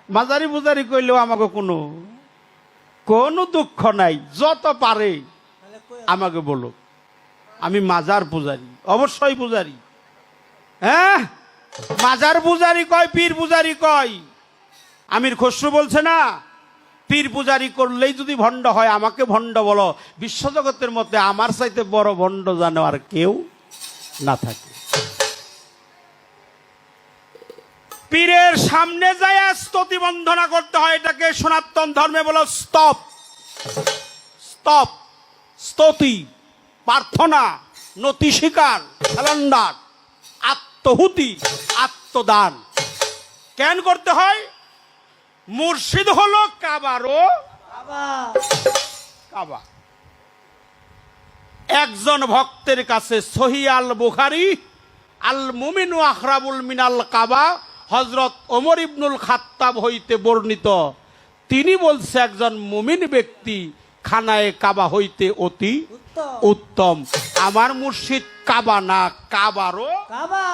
মাজারি পূজারি কইলেও আমাকে কোনো কোনো দুঃখ নাই, যত পারে আমাকে বলো, আমি মাজার পূজারি, অবশ্যই পূজারি। হ্যাঁ, মাজার পূজারি কয়, পীর পূজারি কয়। আমির খসরু বলছে না, পীর পূজারি করলেই যদি ভণ্ড হয় আমাকে ভণ্ড বলো, বিশ্বজগতের মধ্যে আমার চাইতে বড় ভণ্ড জানো আর কেউ না থাকে। পীরের সামনে যায় স্তুতি বন্দনা করতে হয়, এটাকে সনাতন ধর্মে বলো স্তব। স্তব, স্তুতি, প্রার্থনা, নতি স্বীকার, সারেন্ডার, আত্মহুতি, আত্মদান কেন করতে হয়? মুর্শিদ হলো কাবারও কাবা। একজন ভক্তের কাছে সহি আল বুখারী আল মুমিনু আখরাবুল মিনাল কাবা, হযরত ওমর ইবনুল খাত্তাব হইতে বর্ণিত, তিনি বলছে একজন মুমিন ব্যক্তি খানায়ে কাবা হইতে অতি উত্তম। আমার মুর্শিদ কাবা না, কাবারও কাবা।